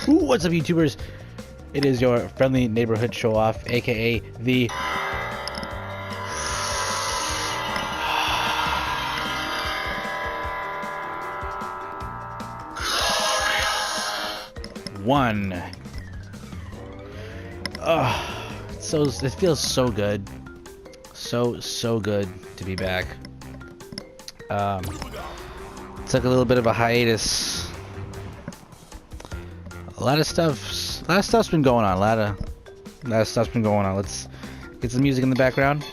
Ooh, what's up, YouTubers? It is your friendly neighborhood show off, aka the one. It feels so good, so good to be back. Took a little bit of a hiatus. A lot of stuff's been going on. A lot of stuff's been going on. Let's get some music in the background.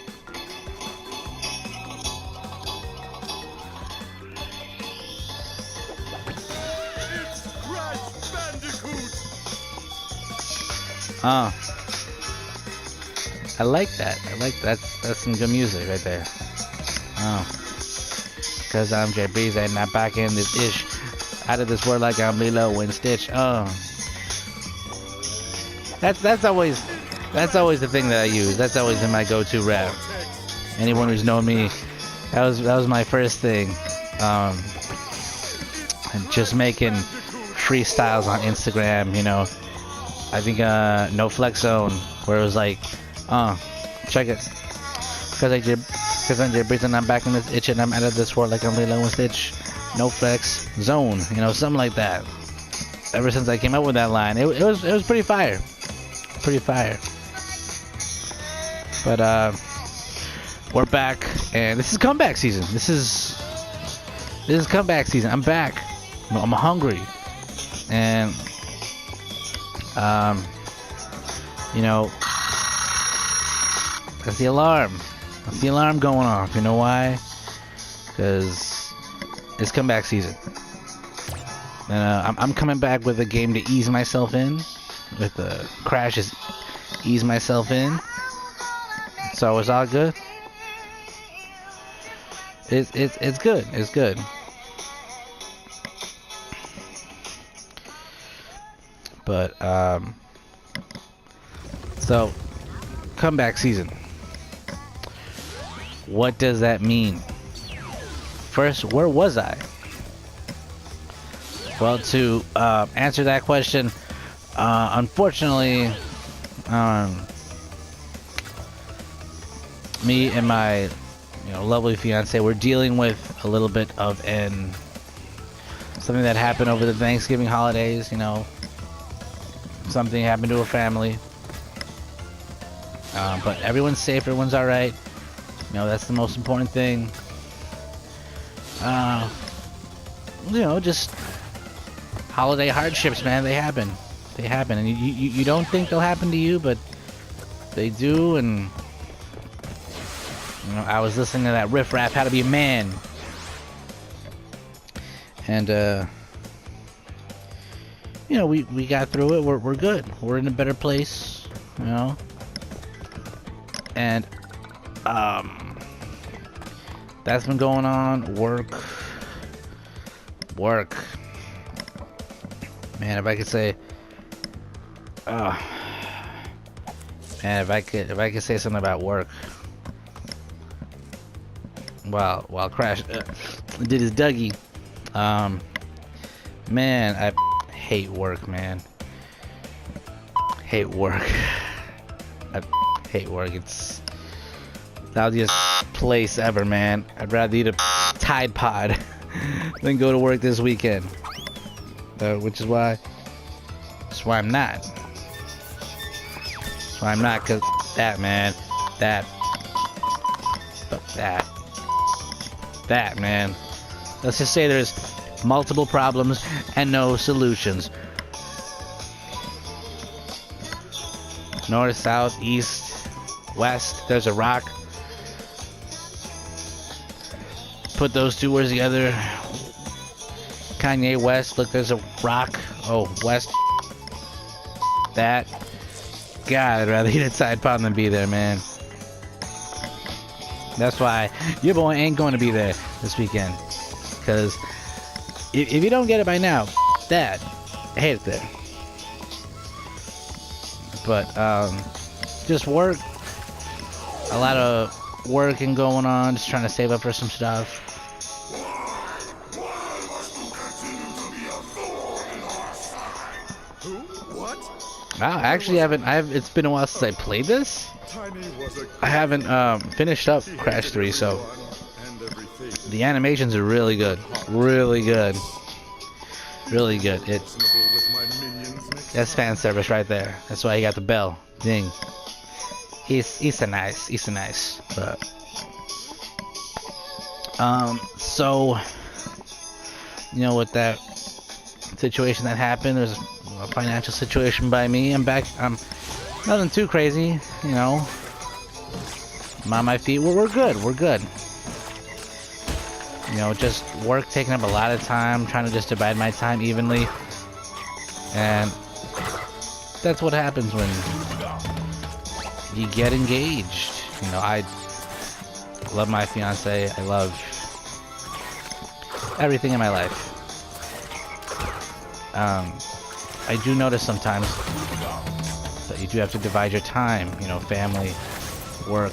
It's Crash Bandicoot. I like that. That's some good music right there. Cause I'm Jay Breeze and I'm back in this ish. Out of this world like I'm Lilo and Stitch. That's always the thing that I use. That's always been my go-to rap. Anyone who's known me, that was my first thing. And just making freestyles on Instagram, you know. I think No Flex Zone, where it was like, check it. Cause I'm Jay Breeze and I'm back in this itch and I'm out of this world like I'm Lilo and Stitch. No Flex Zone, you know, something like that. Ever since I came up with that line, it was pretty fire. But we're back, and this is comeback season. This is comeback season. I'm back. I'm hungry, and you know, that's the alarm. That's the alarm going off. You know why? Because it's comeback season. And I'm coming back with a game to ease myself in. With the crashes, ease myself in. So it's all good. It's good. It's good. But so comeback season. What does that mean? First, where was I? Well, to answer that question, unfortunately, me and my lovely fiance, we're dealing with a little bit of something that happened over the Thanksgiving holidays. You know, something happened to a family, but everyone's safe. Everyone's all right. You know, that's the most important thing. Just holiday hardships, man. They happen, and you don't think they'll happen to you, but they do. And I was listening to that riff rap, How to Be a Man, and we got through it. We're good. We're in a better place, you know. And that's been going on. Work. Man, if I could say, man, if I could say something about work, while Crash did his Dougie, man, I hate work, man. Hate work. I hate work. It's the loudest place ever, man. I'd rather eat a Tide Pod than go to work this weekend. Which is why I'm not. That's why I'm not, cause that, man, that, man. Let's just say there's multiple problems and no solutions. North, south, east, west. There's a rock. Put those two words together. Kanye West, look, there's a rock. Oh, West. That. God, I'd rather eat a Tide Pod than be there, man. That's why your boy ain't going to be there this weekend. Because if you don't get it by now, that. I hate it there. But, just work. A lot of working going on. Just trying to save up for some stuff. Who? What? Actually, it's been a while since I played this. Tiny was a I haven't finished up Crash 3, so and everything. the animations are really good. Really good. Really good. Reasonable with my minions next That's fan service right there. That's why he got the bell. Ding. He's a nice. But so you know, with that situation that happened, there's a financial situation by me. I'm back. Nothing too crazy, you know. I'm on my feet. We're good. We're good. You know, just work taking up a lot of time, trying to just divide my time evenly. And that's what happens when you get engaged. You know, I love my fiance. I love everything in my life. I do notice sometimes that you do have to divide your time, you know, family, work,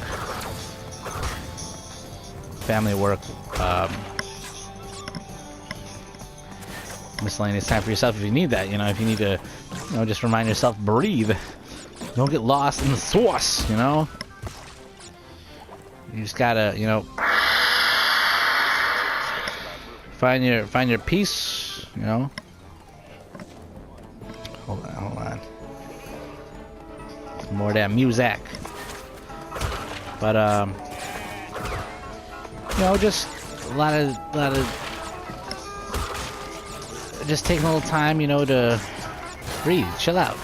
miscellaneous time for yourself if you need that, you know, if you need to, you know, just remind yourself, breathe. Don't get lost in the sauce, you know? You just gotta, you know, find your peace, you know? Hold on. More of that music. But you know, just a lot of just taking a little time, you know, to breathe, chill out.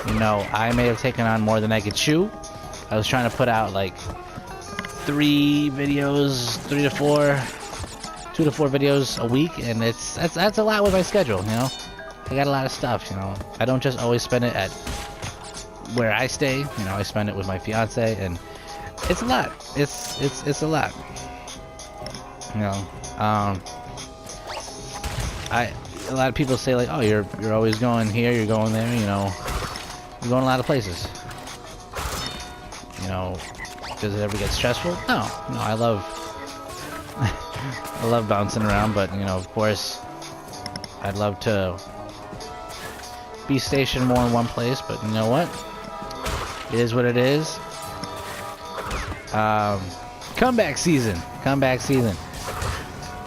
You know, I may have taken on more than I could chew. I was trying to put out like 2 to 4 videos a week, and that's a lot with my schedule, you know. I got a lot of stuff, you know. I don't just always spend it at where I stay, you know. I spend it with my fiance, and it's a lot. It's a lot. You know, a lot of people say like, oh, you're always going here, you're going there, you know, you're going a lot of places. You know, does it ever get stressful? No, I love I love bouncing around, but you know, of course, I'd love to be stationed more in one place, but you know what? It is what it is. Comeback season.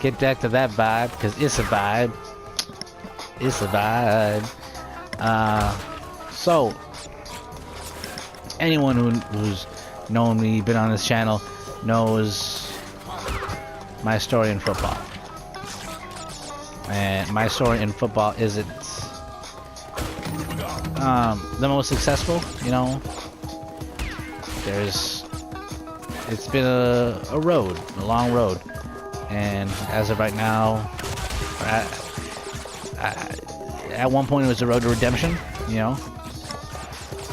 Get back to that vibe, because it's a vibe. So, anyone who's known me, been on this channel, knows my story in football. And my story in football isn't the most successful, you know. It's been a long road, and as of right now, at one point it was the road to redemption, you know.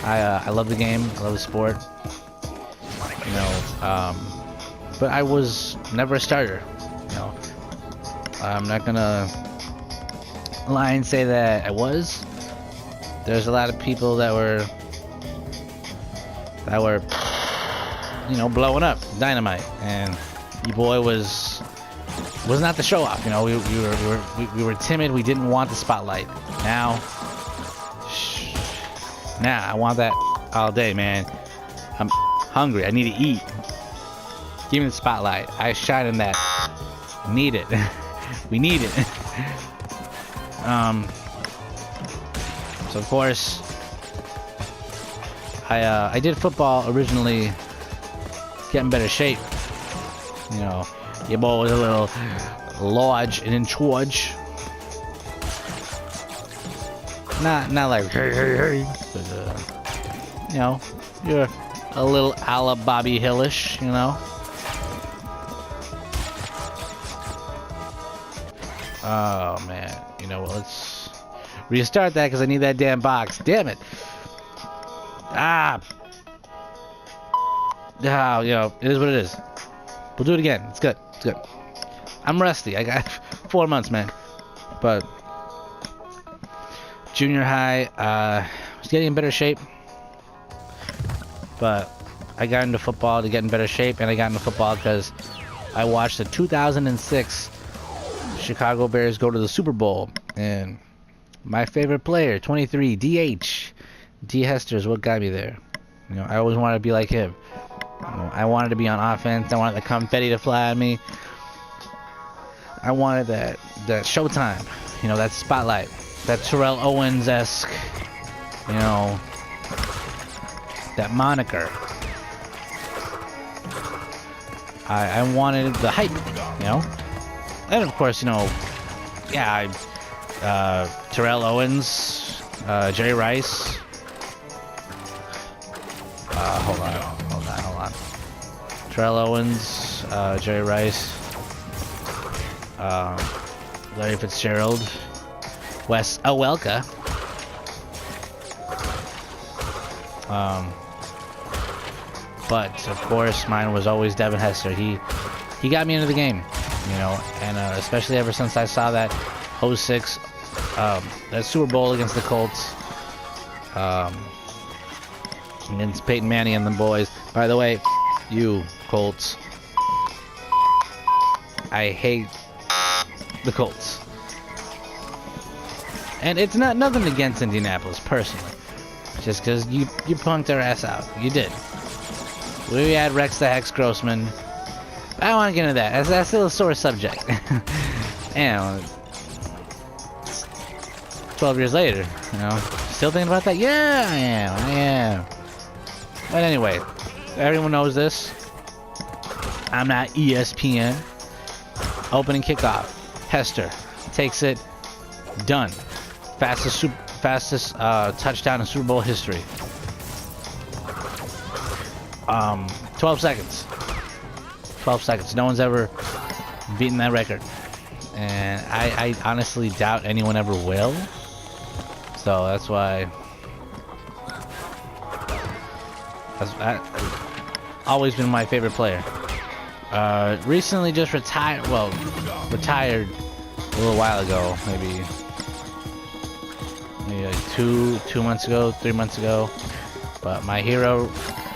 I love the game, I love the sport, you know, but I was never a starter, you know. I'm not gonna lie and say that I was. There's a lot of people that were, you know, blowing up, dynamite, and your boy was not the show off. You know, we were timid. We didn't want the spotlight. Now I want that all day, man. I'm hungry. I need to eat. Give me the spotlight. I shine in that. Need it. We need it. So of course, I did football originally, get in better shape. You know, your boy was a little large and in charge. Not like hey, but you know, you're a little a la Bobby Hillish, you know. Oh man, you know what? Let's restart that because I need that damn box. Damn it! You know, it is what it is. We'll do it again. It's good. I'm rusty. I got 4 months, man. But junior high, was getting in better shape. But I got into football to get in better shape, and I got into football because I watched the 2006 Chicago Bears go to the Super Bowl, and My favorite player, 23, DH. D. Hester is what got me there. You know, I always wanted to be like him. You know, I wanted to be on offense. I wanted the confetti to fly at me. I wanted that showtime. You know, that spotlight. That Terrell Owens-esque, you know, that moniker. I wanted the hype, you know. And of course, you know, yeah, Terrell Owens, Jerry Rice. Hold on. Terrell Owens, Jerry Rice, Larry Fitzgerald, Wes Awelka. But of course, mine was always Devin Hester. He got me into the game, you know, and especially ever since I saw that 06, that Super Bowl against the Colts, against Peyton Manning and the boys. By the way, you Colts, I hate the Colts, and it's nothing against Indianapolis personally, just because you punked their ass out. You did. We had Rex the Hex Grossman. I don't want to get into that. That's still a sore subject. And 12 years later, you know, still thinking about that? Yeah, I am. But anyway, everyone knows this. I'm not ESPN. Opening kickoff. Hester takes it. Done. Fastest touchdown in Super Bowl history. 12 seconds. 12 seconds. No one's ever beaten that record. And I honestly doubt anyone ever will. So that's why. That's always been my favorite player. Recently just retired. Well, retired a little while ago. Maybe like 2 months ago, 3 months ago. But my hero,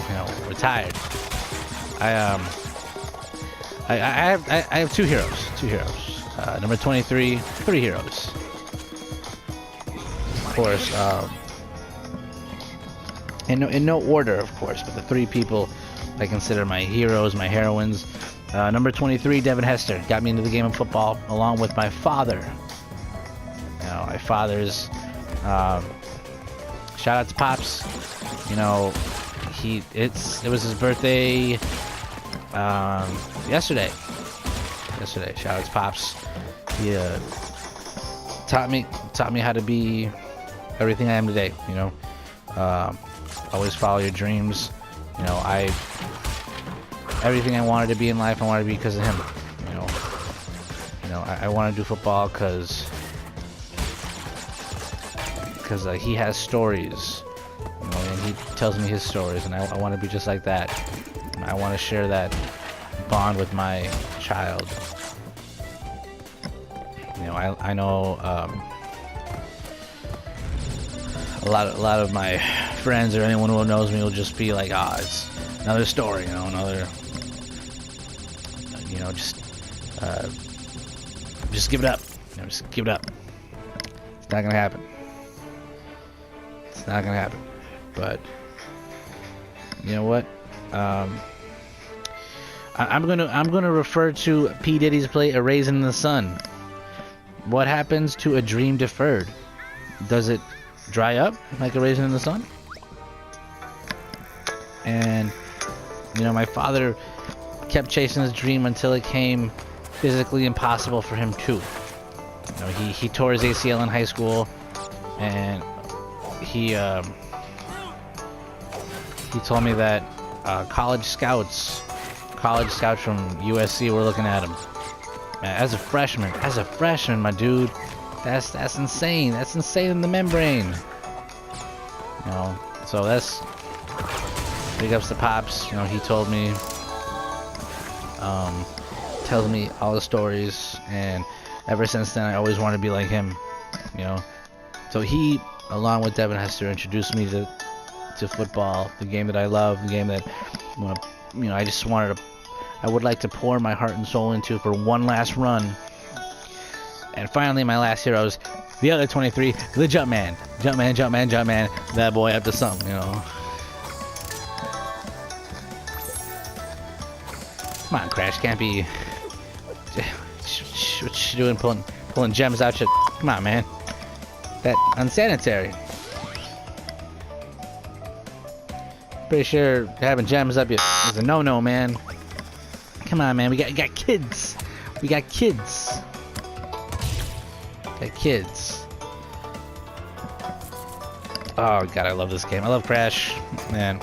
you know, retired. I have two heroes. Number 23, 3 heroes. Of course, in no order, of course, but the 3 people I consider my heroes, my heroines. Number 23, Devin Hester, got me into the game of football, along with my father. You know, my father's. Shout out to Pops. You know, it was his birthday yesterday. Shout out to Pops. He taught me how to be everything I am today. You know, always follow your dreams. You know, everything I wanted to be in life, I wanted to be because of him. You know, I want to do football because he has stories. You know, and he tells me his stories, and I want to be just like that. And I want to share that bond with my child. You know, I know a lot of my friends or anyone who knows me will just be like, it's another story, you know, just give it up. You know, just give it up. It's not gonna happen. But you know what? I'm gonna refer to P. Diddy's play "A Raisin in the Sun." What happens to a dream deferred? Does it dry up like a raisin in the sun? And you know, my father kept chasing his dream until it came physically impossible for him too. You know, he tore his ACL in high school, and he told me that college scouts from USC were looking at him as a freshman, my dude. That's insane. That's insane in the membrane. You know, so that's big ups to Pops. You know, he told me, tells me all the stories, and ever since then I always wanted to be like him. You know, so he, along with Devin Hester, introduced me to football, the game that I love, the game that, you know, I would like to pour my heart and soul into for one last run. And finally, my last hero is the other 23, the Jumpman. Jumpman. That boy up to something, you know. Come on, Crash, can't be. What you doing, pulling gems out your? Come on, man. That unsanitary. Pretty sure having gems up your is a no-no, man. Come on, man. We got kids. We got kids. Got kids. Oh god, I love this game. I love Crash, man.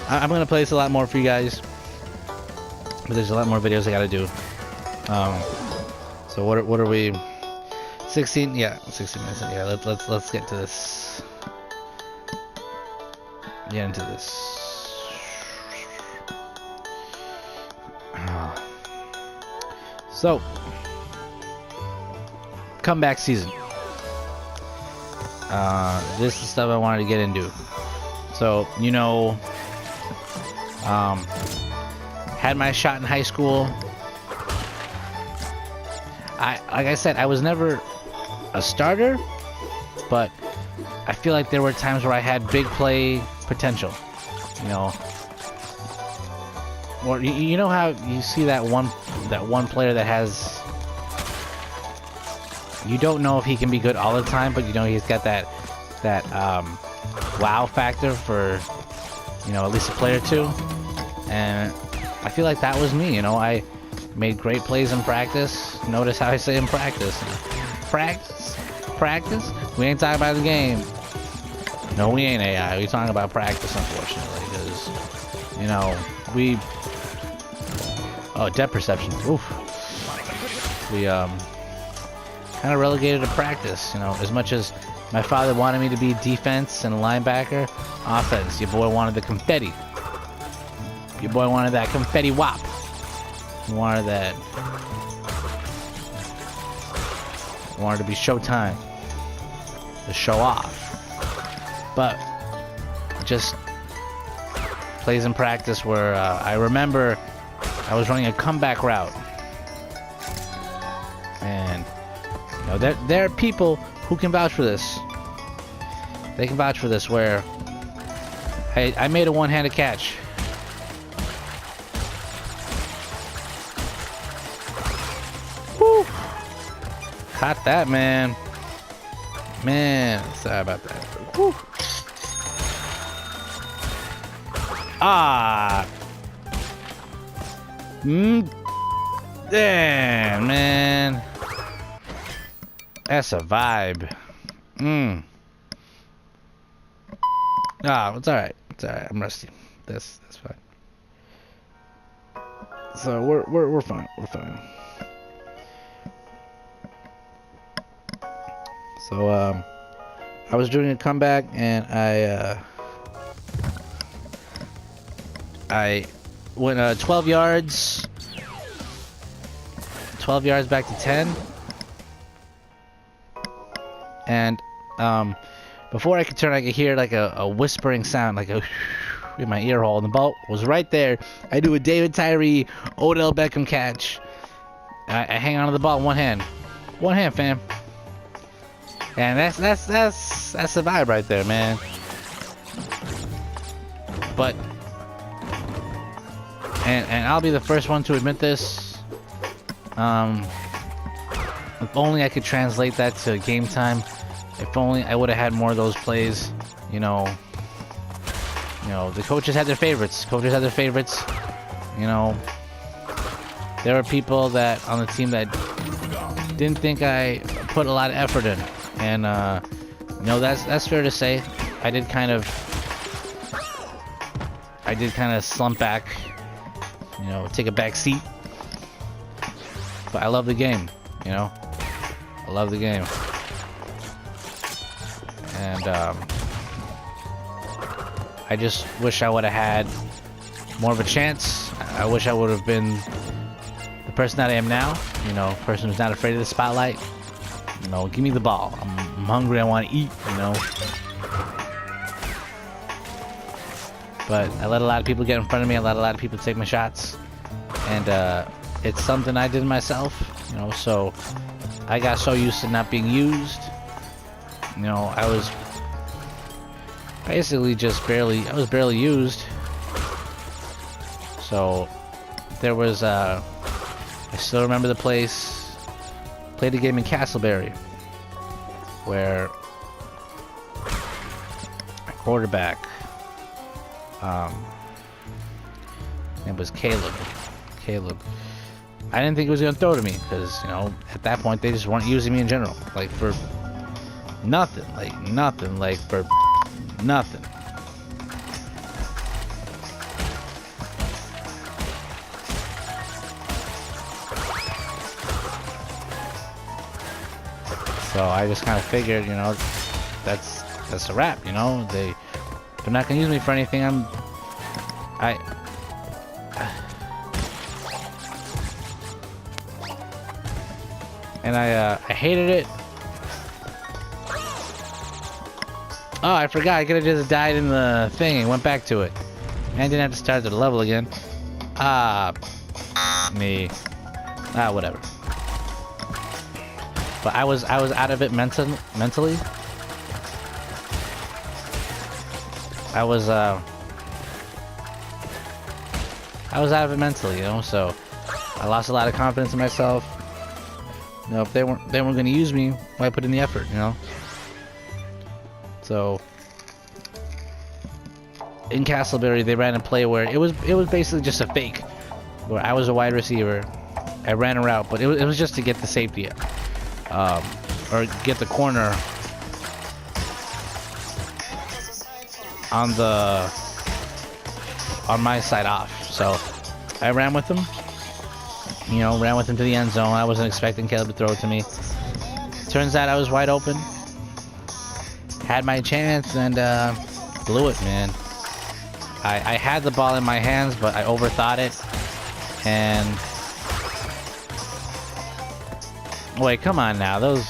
I'm gonna play this a lot more for you guys, but there's a lot more videos I gotta do. So what are we? 16? Yeah, 16 minutes. Yeah, let's get to this. Get into this. So, comeback season. This is stuff I wanted to get into. So, you know, had my shot in high school. Like I said, I was never a starter, but I feel like there were times where I had big play potential. You know, or you know how you see that one player that has, you don't know if he can be good all the time, but you know he's got that wow factor for, you know, at least a play or two. And I feel like that was me. You know, I made great plays in practice. Notice how I say in practice. Practice. We ain't talking about the game. No, we ain't AI. We talking about practice, unfortunately, because, you know, we. Oh, depth perception. Oof. We kind of relegated to practice. You know, as much as my father wanted me to be defense and linebacker, offense. Your boy wanted the confetti. Your boy wanted that confetti wop. He wanted that. He wanted to be Showtime. To show off. But just plays in practice where I remember I was running a comeback route. And you know, there are people who can vouch for this. They can vouch for this where I made a one-handed catch. Woo! Caught that, man. Man, sorry about that. Woo. Ah. Damn, man. That's a vibe. Ah, it's alright. It's alright. I'm rusty. That's fine. So we're fine. We're fine. So I was doing a comeback and I went 12 yards. 12 yards back to 10. And before I could turn, I could hear like a whispering sound, like a in my ear hole, and the ball was right there. I do a David Tyree, Odell Beckham catch. I hang on to the ball in one hand, fam. And that's the vibe right there, man. But and I'll be the first one to admit this. If only I could translate that to game time. If only I would have had more of those plays. You know, the coaches had their favorites. You know, there were people that on the team that didn't think I put a lot of effort in, and you know, that's fair to say. I did kind of slump back. You know, take a back seat. But I love the game. You know, I love the game. And I just wish I would have had more of a chance. I wish I would have been the person that I am now. You know, a person who's not afraid of the spotlight. You know, give me the ball. I'm hungry. I want to eat. You know. But I let a lot of people get in front of me. I let a lot of people take my shots. And it's something I did myself. You know, so I got so used to not being used You know, I was basically just barely used. So there was I still remember the place. Played a game in Castleberry where my quarterback it was Caleb. I didn't think he was gonna throw to me because, you know, at that point they just weren't using me in general, like for nothing, like for nothing. So I just kind of figured, you know, that's a wrap. You know, they're not gonna use me for anything. I hated it. Oh, I forgot. I could have just died in the thing and went back to it, and didn't have to start the level again. Whatever. But I was out of it mentally. I was out of it mentally, you know. So I lost a lot of confidence in myself. You know, if they weren't going to use me, why put in the effort, you know? So in Castleberry, they ran a play where it was basically just a fake, where I was a wide receiver. I ran a route, but it was just to get the safety, or get the corner on my side off. So I ran with him. You know, ran with him to the end zone. I wasn't expecting Caleb to throw it to me. Turns out I was wide open. Had my chance and blew it, man. I had the ball in my hands, but I overthought it. And wait, come on now. Those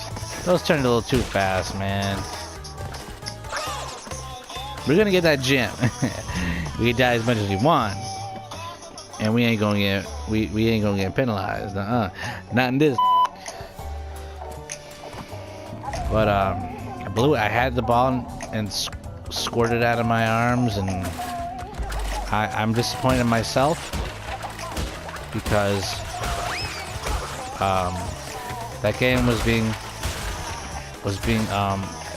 turned a little too fast, man. We're gonna get that gem. We can die as much as we want. And we ain't gonna get we ain't gonna get penalized. Not in this. But I blew it. I had the ball and squirted it out of my arms, and I'm disappointed in myself because that game was being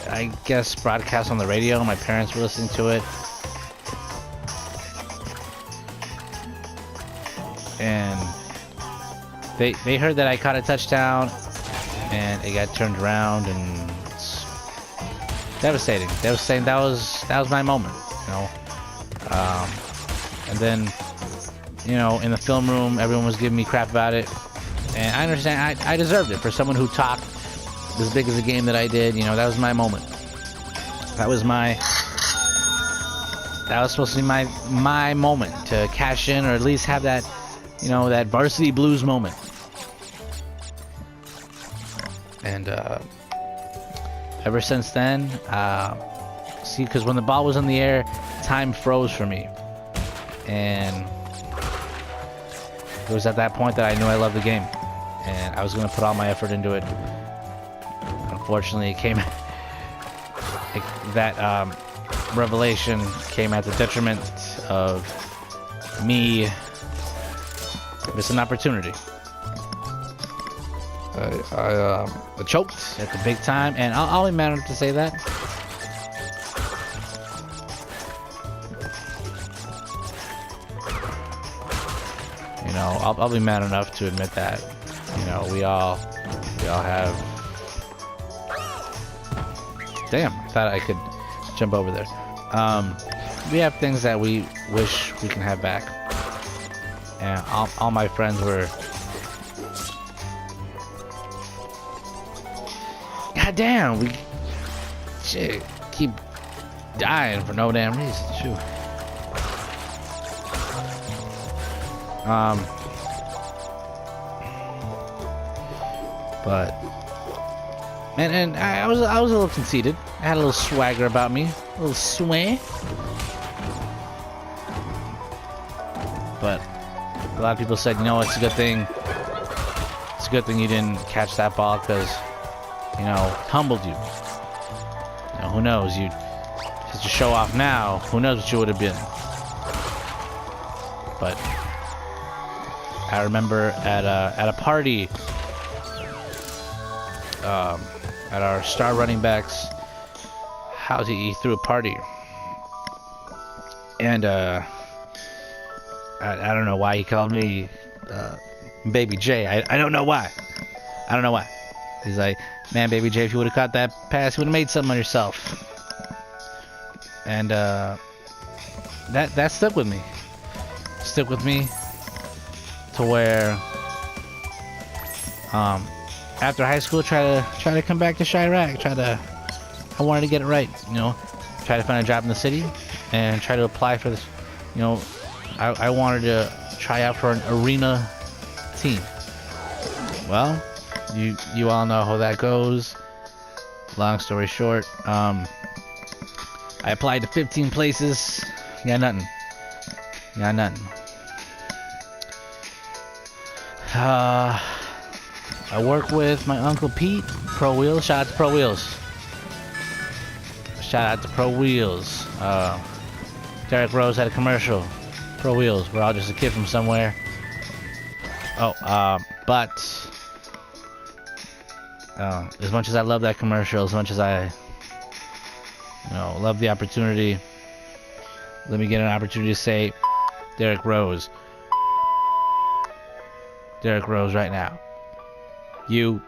I guess broadcast on the radio. My parents were listening to it. And they heard that I caught a touchdown, and it got turned around, and it's devastating. That was my moment, you know. And then, you know, in the film room, everyone was giving me crap about it, and I understand I deserved it for someone who talked as big as the game that I did. You know, that was my moment. That was supposed to be my moment to cash in, or at least have that. You know, that varsity blues moment. And ever since then, see, because when the ball was in the air, time froze for me. And it was at that point that I knew I loved the game. And I was going to put all my effort into it. Unfortunately, that revelation came at the detriment of me. Missed an opportunity. I choked at the big time, and I'll be mad enough to say that. You know, I'll be mad enough to admit that. You know, we all have. Damn, I thought I could jump over there. We have things that we wish we can have back. And all my friends were. God damn, we keep dying for no damn reason. Shoot. But and I was a little conceited. I had a little swagger about me, a little sway. But a lot of people said, you know, it's a good thing. It's a good thing you didn't catch that ball because, you know, humbled you. who knows? You just to show off now. Who knows what you would have been? But I remember at a party, at our star running back's house, he threw a party, and I don't know why he called me Baby J. I don't know why. I don't know why. He's like, man, Baby J, if you would have caught that pass, you would have made something of yourself. And that stuck with me. Stuck with me to where after high school, try to come back to Chirac. I wanted to get it right, you know. Try to find a job in the city and try to apply for this. You know, I wanted to try out for an arena team. Well, you all know how that goes. Long story short, I applied to 15 places. Got nothing. I work with my Uncle Pete, Pro Wheels. Shout out to Pro Wheels. Derek Rose had a commercial. Pro Wheels. We're all just a kid from somewhere. But as much as I love that commercial, as much as I, love the opportunity, let me get an opportunity to say, Derek Rose right now. You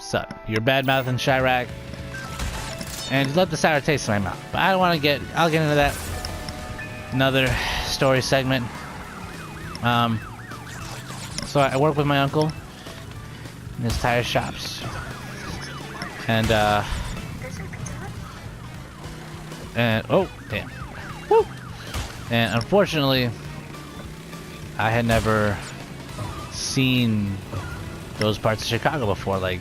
suck. You're bad-mouthing Chirac, and you left the sour taste in my mouth. But I don't want to I'll get into that another story segment. So I work with my uncle in his tire shops, and oh damn, woo! And unfortunately, I had never seen those parts of Chicago before, like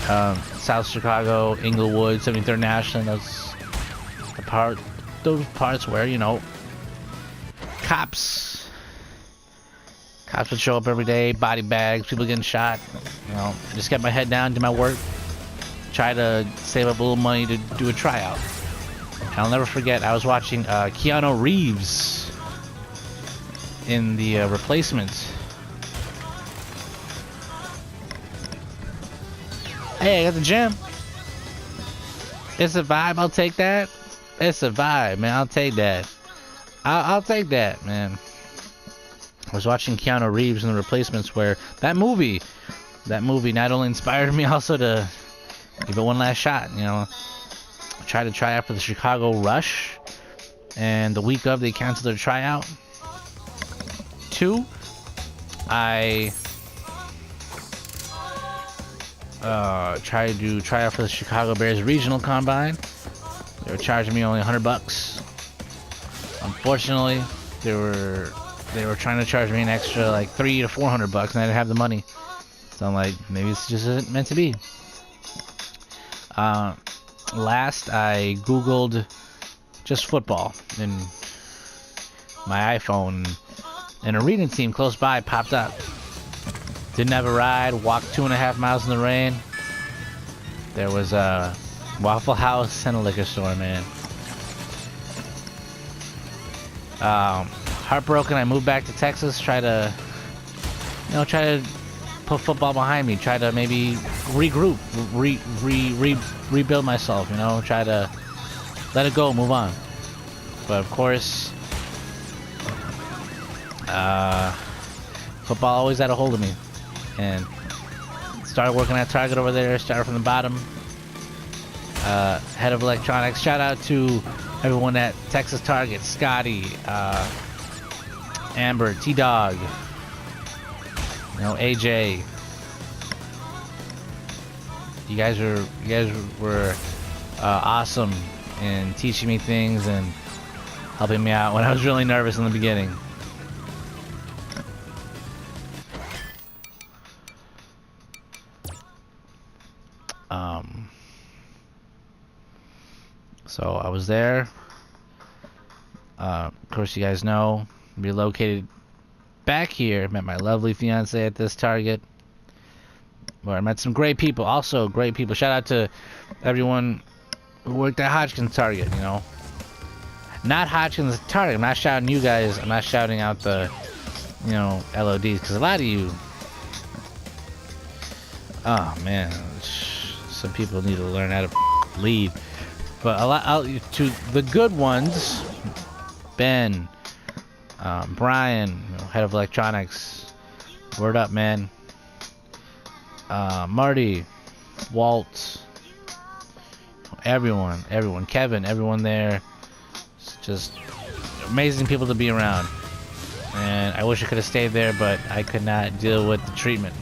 South Chicago, Inglewood, 73rd National. Those parts where cops would show up every day, body bags, people getting shot. I just kept my head down, did my work, try to save up a little money to do a tryout. And I'll never forget, I was watching Keanu Reeves in the Replacements. Hey, I got the gym. It's a vibe. I'll take that. It's a vibe, man. I'll take that. I'll take that, man. I was watching Keanu Reeves in the Replacements, where that movie not only inspired me, also to give it one last shot. I tried to try out for the Chicago Rush, and the week of, they canceled their tryout. 2, I tried to try out for the Chicago Bears Regional Combine. They were charging me only $100. Unfortunately, they were trying to charge me an extra like $300 to $400, and I didn't have the money. So I'm like, maybe this just isn't meant to be. Last, I Googled just football in my iPhone, and an arena team close by popped up. Didn't have a ride, walked 2.5 miles in the rain. There was a Waffle House and a liquor store, man. Heartbroken, I moved back to Texas, try to put football behind me, try to maybe regroup, rebuild myself, try to let it go, move on. But of course, football always had a hold of me, and started working at Target over there. Started from the bottom, head of electronics. Shout out to everyone at Texas Target, Scotty, Amber, T-Dog, AJ. You guys were awesome in teaching me things and helping me out when I was really nervous in the beginning. So I was there. Of course, you guys know, relocated back here. Met my lovely fiance at this Target, where I met some great people. Also, great people. Shout out to everyone who worked at Hodgkin's Target, you know. Not Hodgkin's Target. I'm not shouting you guys. I'm not shouting out the, you know, LODs, because a lot of you. Oh man, some people need to learn how to lead. But a lot to the good ones. Ben, Brian, you know, head of electronics. Word up, man. Marty, Walt, everyone, Kevin, everyone there. It's just amazing people to be around. And I wish I could have stayed there, but I could not deal with the treatment.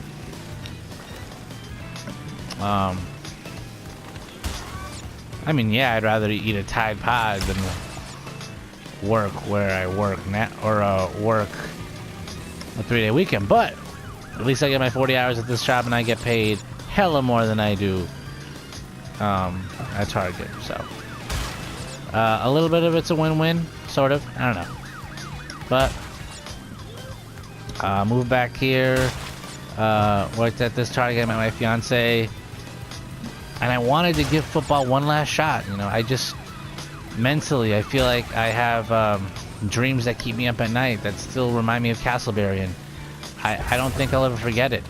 I mean, yeah, I'd rather eat a Tide Pod than work where I work now, or work a 3-day weekend. But at least I get my 40 hours at this job, and I get paid hella more than I do at Target. So a little bit of it's a win-win, sort of. I don't know. But moved back here. Worked at this Target. Met my fiance. And I wanted to give football one last shot. You know, I just mentally, I feel like I have dreams that keep me up at night that still remind me of Castleberry, and I don't think I'll ever forget it.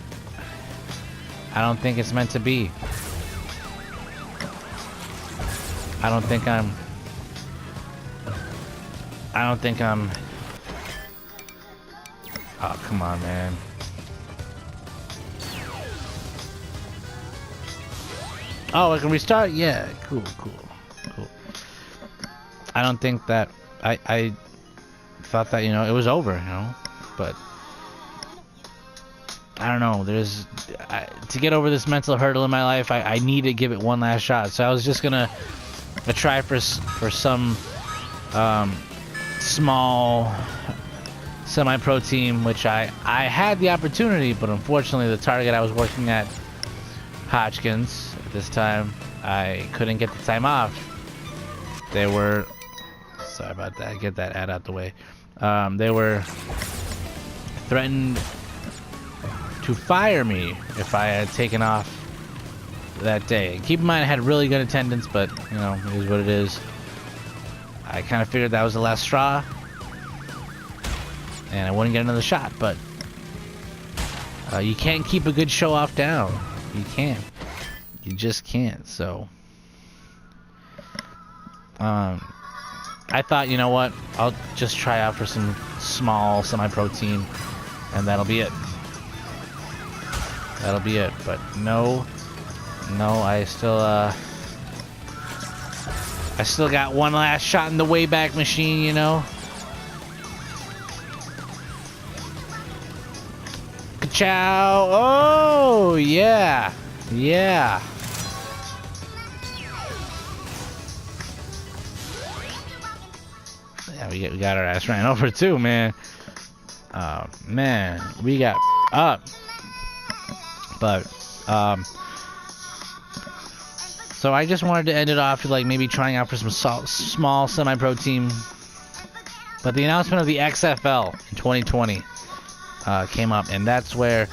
I don't think it's meant to be. I don't think I'm. Oh, come on, man. Oh, I can restart? Yeah, cool. I don't think that I thought that, you know, it was over, you know, but I don't know. To get over this mental hurdle in my life, I need to give it one last shot. So I was just gonna try for some small semi-pro team, which I had the opportunity, but unfortunately the Target I was working at, Hodgkin's, this time I couldn't get the time off. They were, sorry about that, get that ad out the way. They were threatened to fire me if I had taken off that day. Keep in mind I had really good attendance, but you know, it is what it is. I kind of figured that was the last straw, and I wouldn't get another shot. But you can't keep a good show off down. You can't. You just can't. So I thought, you know what, I'll just try out for some small semi-pro team, and that'll be it. But no, I still got one last shot in the Wayback Machine, you know. Ka-chow! Oh yeah. Yeah, we got our ass ran over too, man. Man, we got up. But so I just wanted to end it off with like maybe trying out for some small semi-pro team. But the announcement of the XFL in 2020 came up, and that's where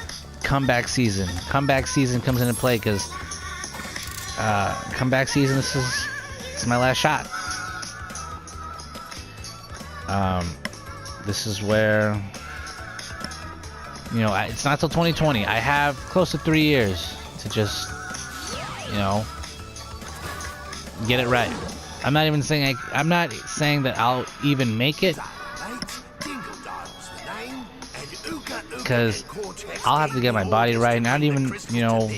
comeback season comes into play, because comeback season, this is my last shot. This is where, you know, it's not till 2020. I have close to 3 years to just, you know, get it right. I'm not saying that I'll even make it, because I'll have to get my body right. Not even, you know,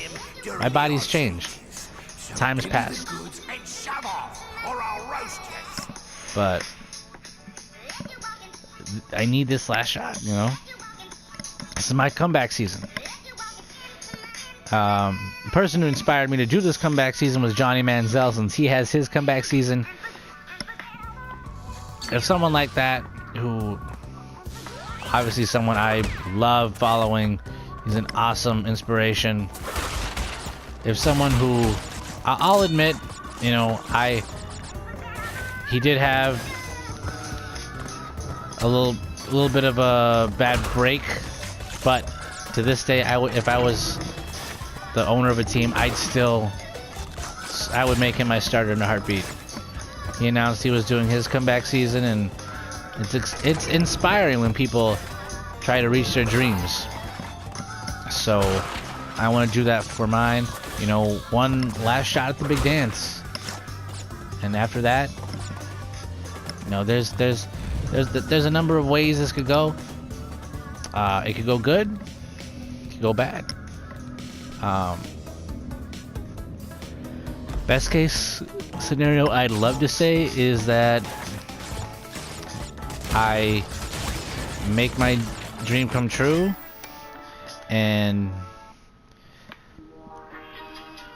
my body's changed. Time's passed. But I need this last shot, you know. This is my comeback season. The person who inspired me to do this comeback season was Johnny Manziel, since he has his comeback season. If someone like that, who obviously someone I love following, he's an awesome inspiration. If someone who, I'll admit, you know, he did have a little bit of a bad break, but to this day, if I was the owner of a team, I'd still I would make him my starter in a heartbeat. He announced he was doing his comeback season, and it's inspiring when people try to reach their dreams. So I want to do that for mine. You know, one last shot at the big dance, and after that, you know, there's a number of ways this could go. It could go good, it could go bad. Best case scenario I'd love to say is that I make my dream come true and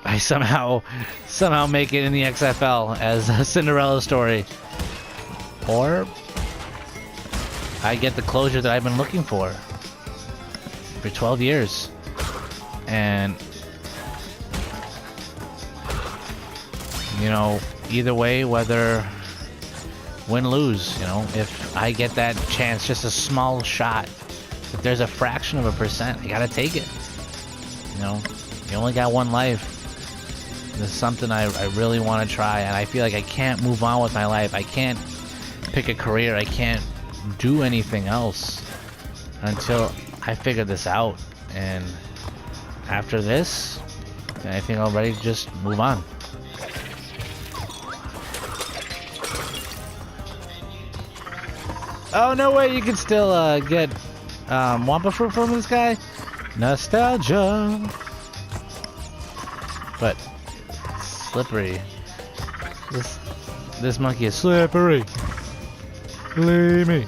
I somehow make it in the XFL as a Cinderella story, or I get the closure that I've been looking for 12 years. And you know, either way, whether win lose, you know, if I get that chance, just a small shot, if there's a fraction of a percent, I gotta take it. You know, you only got one life. This is something I really want to try, and I feel like I can't move on with my life. I can't pick a career. I can't do anything else until I figure this out. And after this, I think I'm ready to just move on. Oh, no way, you can still get Wampa Fruit from this guy? Nostalgia. But slippery. This monkey is slippery. Believe me.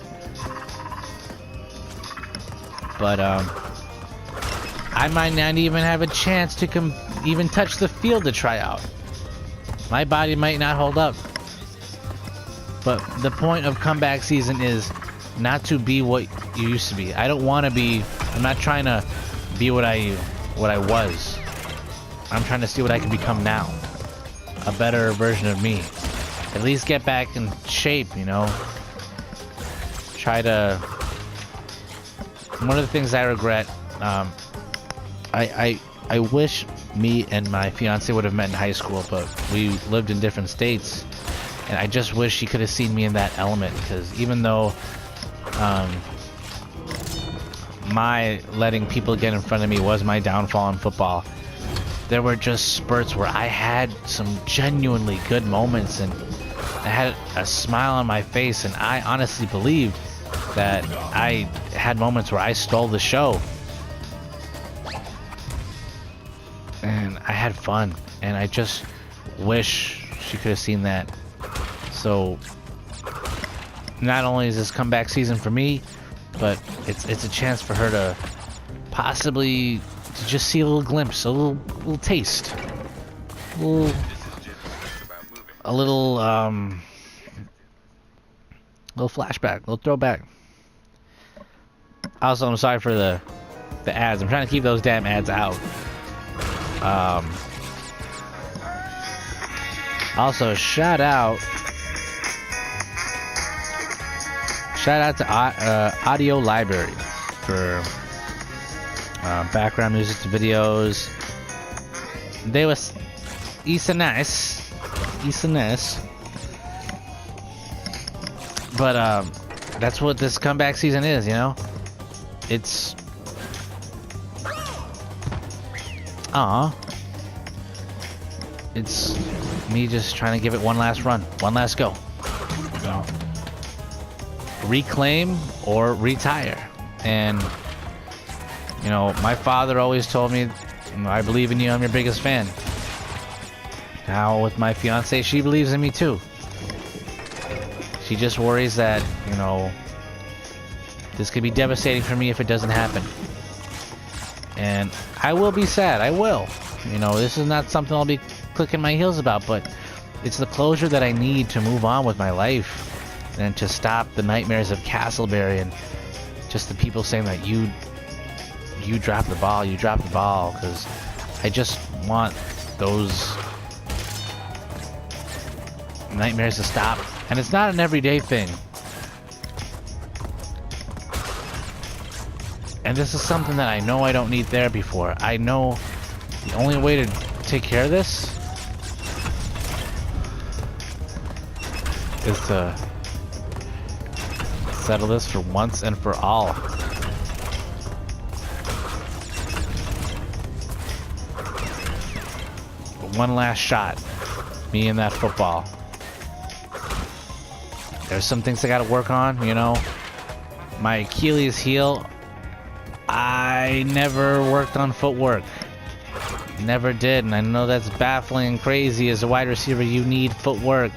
But I might not even have a chance to even touch the field to try out. My body might not hold up. But the point of comeback season is not to be what you used to be. I don't want to be. I'm not trying to be what I was. I'm trying to see what I can become now. A better version of me. At least get back in shape, you know. Try to. One of the things I regret. I wish me and my fiance would have met in high school, but we lived in different states. And I just wish she could have seen me in that element, because even though my letting people get in front of me was my downfall in football, there were just spurts where I had some genuinely good moments, and I had a smile on my face, and I honestly believed that I had moments where I stole the show. And I had fun, and I just wish she could have seen that. So not only is this comeback season for me, but it's a chance for her to possibly to just see a little glimpse, a little taste, a little flashback, a little throwback. Also, I'm sorry for the ads. I'm trying to keep those damn ads out. Also, shout out to Audio Library for background music to videos. They was nice. But that's what this comeback season is, you know. It's it's me just trying to give it one last run, one last go. You know? Reclaim or retire. And you know, my father always told me, I believe in you, I'm your biggest fan. Now with my fiance, she believes in me too. She just worries that, you know, this could be devastating for me if it doesn't happen. And I will be sad, I will. You know, this is not something I'll be clicking my heels about, but it's the closure that I need to move on with my life and to stop the nightmares of Castleberry and just the people saying that you dropped the ball, because I just want those nightmares to stop. And it's not an everyday thing. And this is something that I know I don't need therapy for. I know the only way to take care of this is to settle this for once and for all. One last shot. Me and that football. There's some things I gotta work on, you know. My Achilles heel, I never worked on footwork. Never did, and I know that's baffling and crazy. As a wide receiver, you need footwork.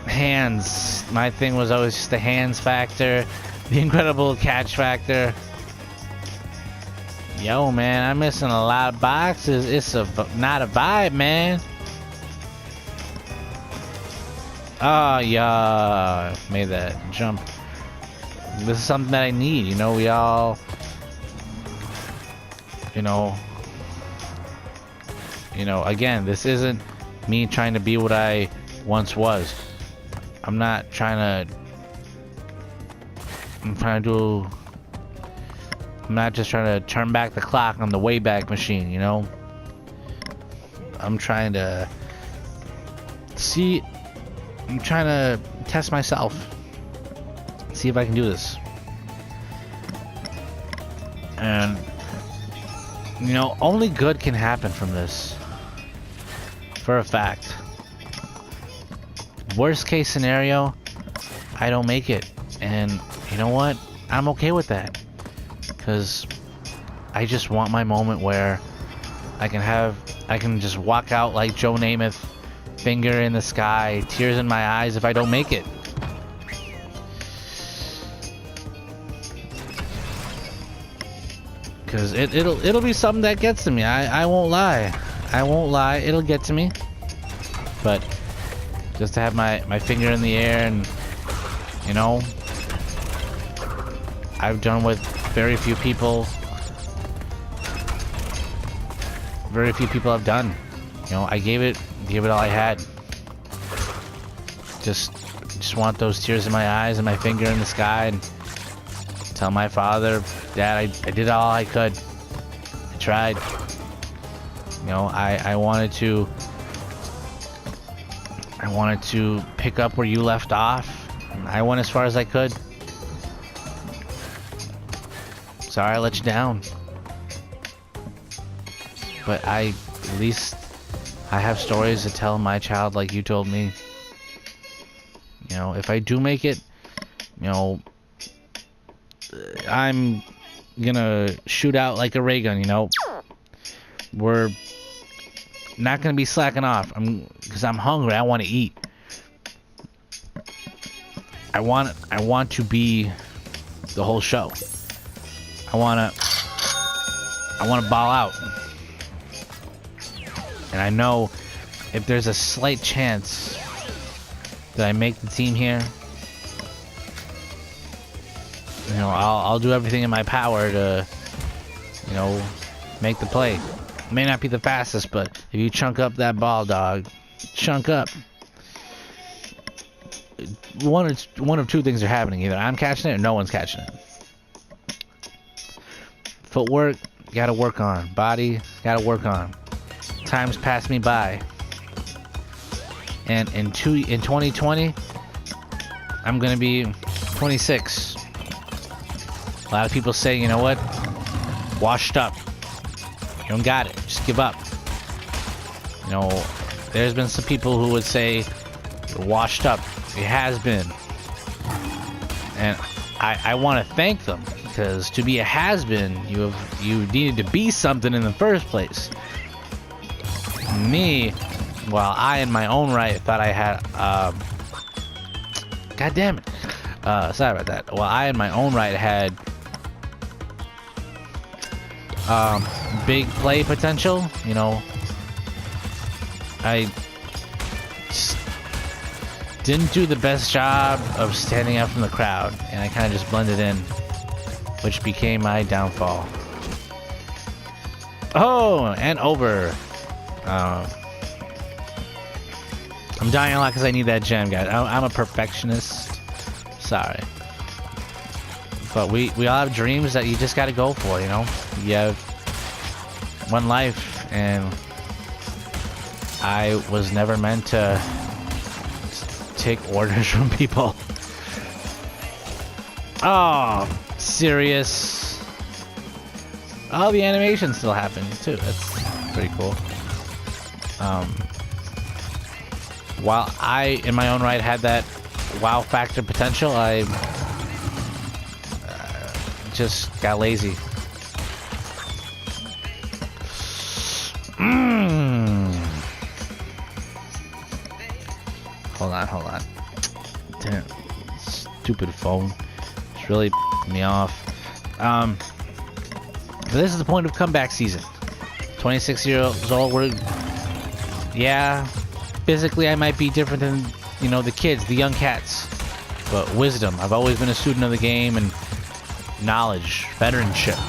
Hands. My thing was always just the hands factor, the incredible catch factor. Yo, man, I'm missing a lot of boxes. It's not a vibe, man. Oh, yeah, made that jump. This is something that I need, you know. We all, you know, again, this isn't me trying to be what I once was. I'm not trying to, I'm not just trying to turn back the clock on the Wayback Machine, you know. I'm trying to test myself, see if I can do this. And, you know, only good can happen from this, for a fact. Worst case scenario, I don't make it. And you know what? I'm okay with that. Because I just want my moment where I can just walk out like Joe Namath, finger in the sky, tears in my eyes if I don't make it. Because it'll be something that gets to me. I won't lie. It'll get to me. But just to have my finger in the air, and you know, I've done with very few people have done. You know, I gave it all I had. Just want those tears in my eyes and my finger in the sky, and tell my father, Dad, I did all I could. I tried. You know, I wanted to pick up where you left off. I went as far as I could. Sorry I let you down. But at least I have stories to tell my child like you told me. You know, if I do make it, you know, I'm gonna shoot out like a ray gun, you know. We're not gonna be slacking off. Because I'm hungry. I want to eat. I want to be the whole show. I want to ball out. And I know if there's a slight chance that I make the team here, you know, I'll do everything in my power to, you know, make the play. May not be the fastest, but if you chunk up that ball, dog, chunk up. One of two things are happening. Either I'm catching it or no one's catching it. Footwork, gotta work on. Body, gotta work on. Time's passed me by. And in 2020, I'm gonna be 26. A lot of people say, you know what? Washed up. You don't got it. Just give up. You know, there's been some people who would say you're washed up. It has been. And I want to thank them, because to be a has-been, you needed to be something in the first place. Me, well, I in my own right thought I had God damn it. Sorry about that. Well, I in my own right had big play potential, you know. I just didn't do the best job of standing out from the crowd, and I kind of just blended in, which became my downfall. Oh, and over. I'm dying a lot because I need that gem, guys. I'm a perfectionist. Sorry. But we all have dreams that you just gotta go for, you know? You have one life, and I was never meant to take orders from people. Oh, serious. Oh, the animation still happens too. That's pretty cool. While I, in my own right, had that wow factor potential, I just got lazy. Hold on. Damn, stupid phone. It's really me off. But this is the point of comeback season. 26 years old. Yeah, physically I might be different than, you know, the kids, the young cats. But wisdom. I've always been a student of the game, and knowledge, veteranship.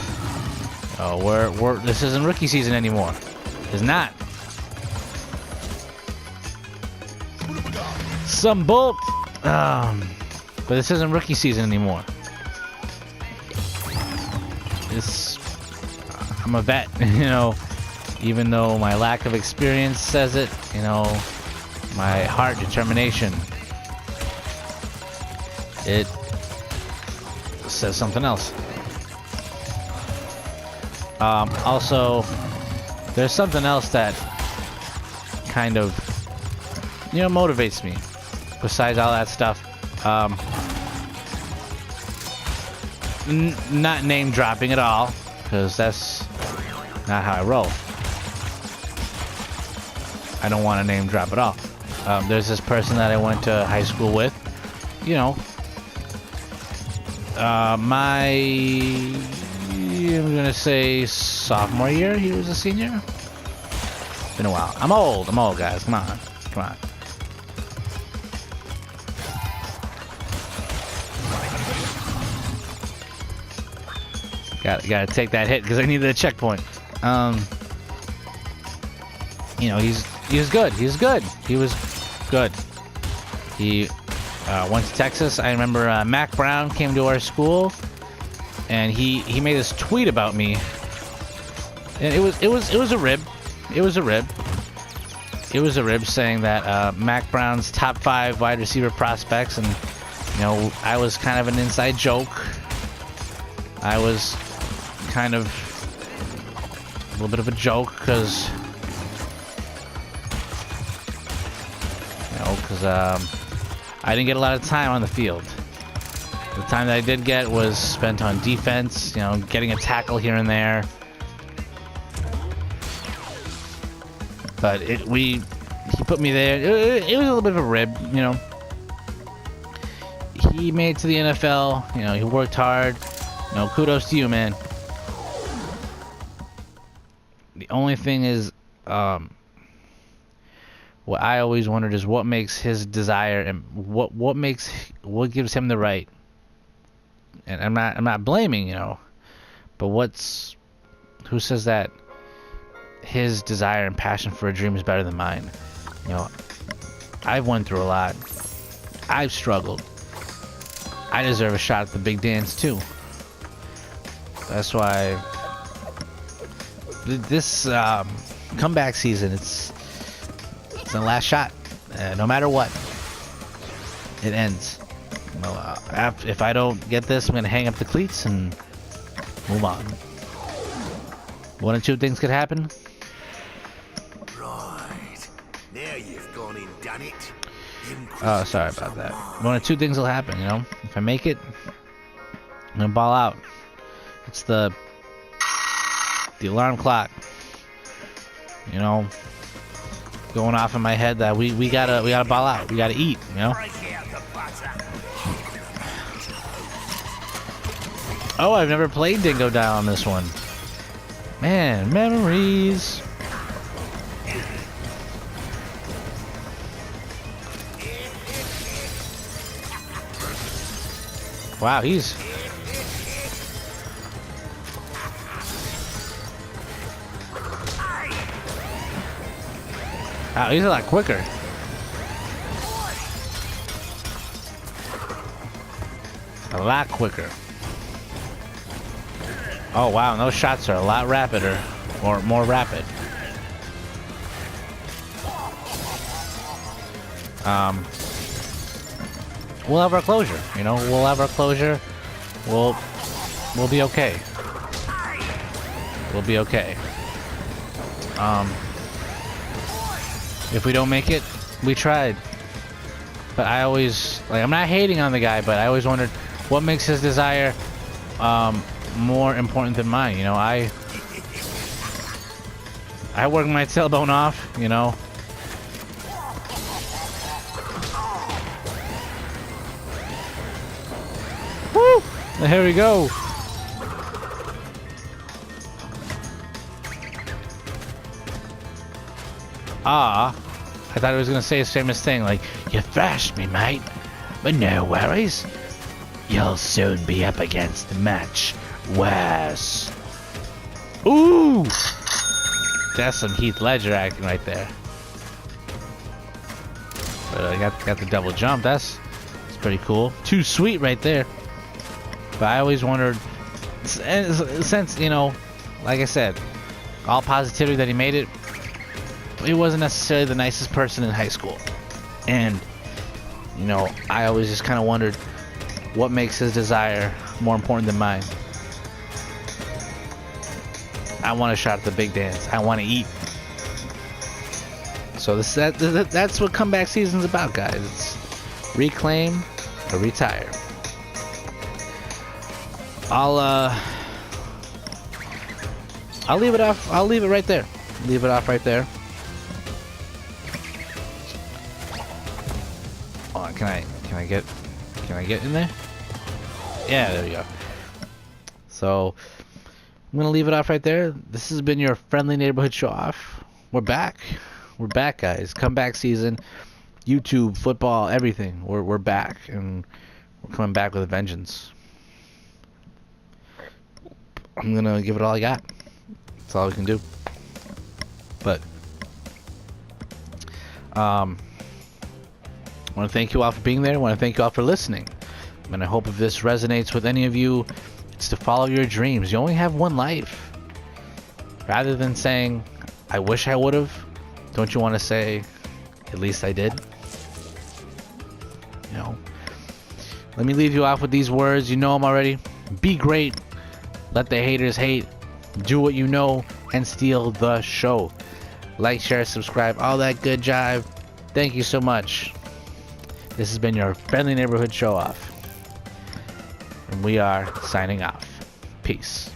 This isn't rookie season anymore. It's not. Some bull. But this isn't rookie season anymore. I'm a vet, you know. Even though my lack of experience says it, you know, my heart, determination, it says something else. Also, there's something else that kind of, you know, motivates me. Besides all that stuff, not name dropping at all, because that's not how I roll. I don't want to name drop at all. There's this person that I went to high school with. You know, I'm gonna say sophomore year. He was a senior. Been a while. I'm old, guys. Come on. Gotta take that hit because I needed a checkpoint. You know, he was good. He was good. He went to Texas. I remember Mac Brown came to our school, and he made this tweet about me. And it was a rib. It was a rib saying that Mac Brown's top 5 wide receiver prospects, and you know, I was kind of an inside joke. I was kind of a little bit of a joke because I didn't get a lot of time on the field. The time that I did get was spent on defense, you know, getting a tackle here and there. But he put me there. It was a little bit of a rib, you know. He made it to the NFL, you know, he worked hard. You know, kudos to you, man. The only thing is, what I always wondered is what makes his desire and what gives him the right. And I'm not blaming, you know, but who says that his desire and passion for a dream is better than mine? You know, I've went through a lot. I've struggled. I deserve a shot at the big dance too. That's why this comeback season, it's the last shot. No matter what, it ends. You know, if I don't get this, I'm gonna hang up the cleats and move on. One of two things could happen. Right. Now you've gone and done it. Oh, sorry about that. One of two things will happen, you know. If I make it, I'm gonna ball out. It's the alarm clock, you know, going off in my head that we gotta ball out. We gotta eat, you know. Oh, I've never played Dingo Dial on this one. Man, memories. Wow, he's a lot quicker. A lot quicker. Oh wow, those shots are a lot rapider, or more rapid. we'll have our closure. You know, we'll have our closure. We'll be okay. We'll be okay. If we don't make it, we tried. But I always, like, I'm not hating on the guy, but I always wondered what makes his desire more important than mine. You know, I work my tailbone off, you know. Woo! Here we go. I thought he was gonna say his famous thing, like, "You thrashed me, mate, but no worries. You'll soon be up against match worse." Ooh! That's some Heath Ledger acting right there. But I got the double jump. That's pretty cool. Too sweet right there. But I always wondered, since, you know, like I said, all positivity that he made it, he wasn't necessarily the nicest person in high school. And, you know, I always just kind of wondered what makes his desire more important than mine. I want a shot at the big dance. I want to eat. So that's what comeback season's about, guys. It's reclaim or retire. I'll leave it off. I'll leave it right there. Leave it off right there. Oh, can I get in there? Yeah, there we go. So I'm gonna leave it off right there. This has been your friendly neighborhood show off. We're back. We're back, guys. Comeback season. YouTube, football, everything. We're back, and we're coming back with a vengeance. I'm gonna give it all I got. That's all we can do. But I want to thank you all for being there. I want to thank you all for listening. And I hope if this resonates with any of you, it's to follow your dreams. You only have one life. Rather than saying, "I wish I would have," don't you want to say, "At least I did"? You know. Let me leave you off with these words. You know them already. Be great. Let the haters hate. Do what you know and steal the show. Like, share, subscribe, all that good jive. Thank you so much. This has been your friendly neighborhood show off. And we are signing off. Peace.